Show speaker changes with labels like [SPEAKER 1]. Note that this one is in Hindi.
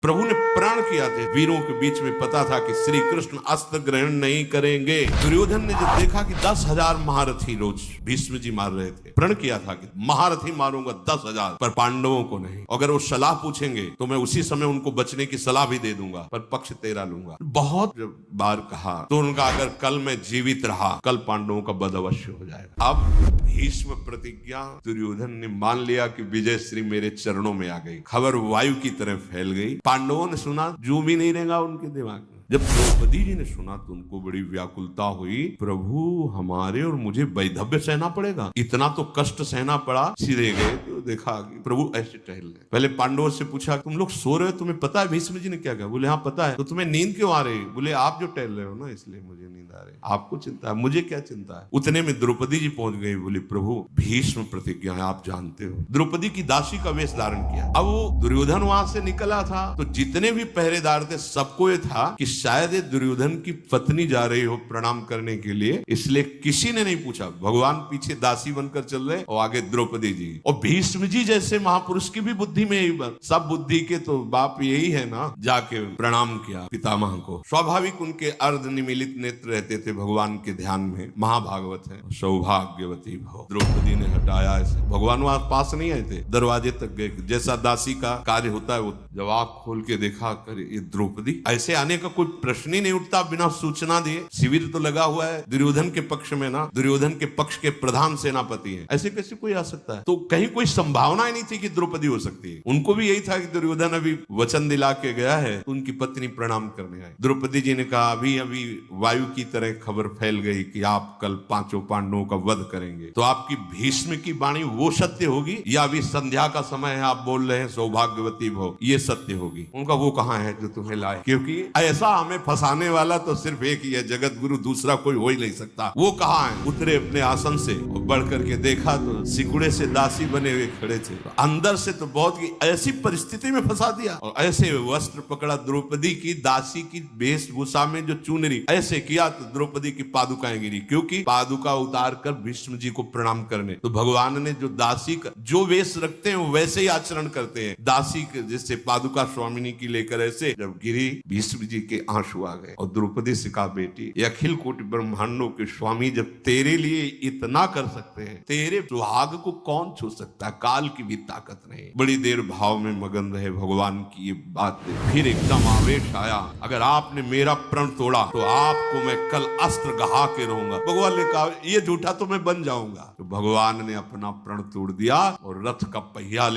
[SPEAKER 1] प्रभु ने प्रण किया थे, वीरों के बीच में पता था कि श्री कृष्ण अस्त्र ग्रहण नहीं करेंगे। दुर्योधन ने जब देखा कि 10,000 महारथी रोज भीष्म जी मार रहे थे, प्रण किया था कि महारथी मारूंगा 10,000, पर पांडवों को नहीं। अगर वो सलाह पूछेंगे तो मैं उसी समय उनको बचने की सलाह भी दे दूंगा, पर पक्ष तेरा लूंगा। बहुत बार कहा तो उनका अगर कल मैं जीवित रहा, कल पांडवों का वध अवश्य हो जाएगा। अब भीष्म प्रतिज्ञा दुर्योधन ने मान लिया कि विजय श्री मेरे चरणों में आ गई। खबर वायु की तरह फैल गई। पांडवों ने सुना, जो भी नहीं रहेगा उनके दिमाग में। जब द्रौपदी जी ने सुना तो उनको बड़ी व्याकुलता हुई, प्रभु हमारे और मुझे वैधव्य सहना पड़ेगा, इतना तो कष्ट सहना पड़ा। सीधे गए तो देखा कि प्रभु ऐसे टहल रहे। पहले पांडवों से पूछा, तुम लोग सो रहे हो, तुम्हें पता है? भीष्म जी ने क्या कहा? बोले हाँ पता है। तो तुम्हें नींद क्यों आ रही? बोले आप जो टहल रहे हो ना, इसलिए मुझे नींद आ रही। आपको चिंता है, मुझे क्या चिंता है? उतने में द्रौपदी जी पहुंच गई। बोली प्रभु भीष्म प्रतिज्ञा है, आप जानते हो। द्रौपदी की दासी का वेश धारण किया। अब वो दुर्योधन वहां से निकला था तो जितने भी पहरेदार थे सबको ये था कि शायद ये दुर्योधन की पत्नी जा रही हो प्रणाम करने के लिए, इसलिए किसी ने नहीं पूछा। भगवान पीछे दासी बनकर चल रहे और आगे द्रौपदी जी। और भीष्म जी जैसे महापुरुष की भी बुद्धि में यही बात, सब बुद्धि के तो बाप यही है ना, जाके प्रणाम किया पितामह को। स्वाभाविक उनके अर्ध निमीलित नेत्र रहते थे भगवान के ध्यान में। महाभागवत है, सौभाग्यवती भव। द्रौपदी ने हटाया ऐसे। भगवान वहां पास नहीं आए थे, दरवाजे तक गए। जैसा दासी का कार्य होता है, वो जब आंख खोल के देखा, कर ये द्रौपदी, ऐसे आने का कोई प्रश्न ही नहीं उठता बिना सूचना दिए। शिविर तो लगा हुआ है दुर्योधन के पक्ष में ना, दुर्योधन के पक्ष के प्रधान सेनापति हैं, ऐसे कैसे कोई आ सकता है? तो कहीं कोई संभावना ही नहीं थी कि द्रौपदी हो सकती है। उनको भी यही था कि दुर्योधन अभी वचन दिला के गया है तो उनकी पत्नी प्रणाम करने आई। द्रौपदी जी ने कहा, अभी अभी वायु की तरह खबर फैल गई कि आप कल 5 पांडवों का वध करेंगे, तो आपकी भीष्म की वाणी वो सत्य होगी या अभी संध्या का समय है, आप बोल रहे हैं सौभाग्यवती भव, ये सत्य होगी? उनका वो कहाँ है जो तुम्हें लाए? क्योंकि ऐसा हमें फंसाने वाला तो सिर्फ एक ही है, जगत गुरु, दूसरा कोई हो ही नहीं सकता। वो कहाँ है? उतरे अपने आसन से और बढ़ करके देखा तो सिकुड़े से दासी बने हुए खड़े थे। अंदर से तो बहुत की ऐसी परिस्थिति में फंसा दिया। और ऐसे वस्त्र पकड़ा द्रौपदी की, दासी की वेशभूषा में जो चुनरी, ऐसे किया तो द्रौपदी की पादुकाएं गिरी। क्योंकि पादुका उतार कर भीष्म जी को प्रणाम करने, तो भगवान ने जो दासी का जो वेश रखते हैं वैसे ही आचरण करते हैं। दासी के जैसे पादुका स्वामिनी की लेकर ऐसे जब गिरी, भीष्म जी के आंसू आ गए। और द्रौपदी से कहा, बेटी ये अखिल कोटि ब्रह्मांडों के स्वामी जब तेरे लिए इतना कर सकते हैं, तेरे सुहाग को कौन छू सकता है? काल की भी ताकत नहीं। बड़ी देर भाव में मगन रहे भगवान की ये बात। फिर एकदम आवेश आया, अगर आपने मेरा प्रण तोड़ा तो आपको मैं कल अस्त्र गहा के रहूंगा। भगवान ने कहा, ये झूठा तो मैं बन जाऊंगा। तो भगवान ने अपना प्रण तोड़ दिया और रथ का पहिया ले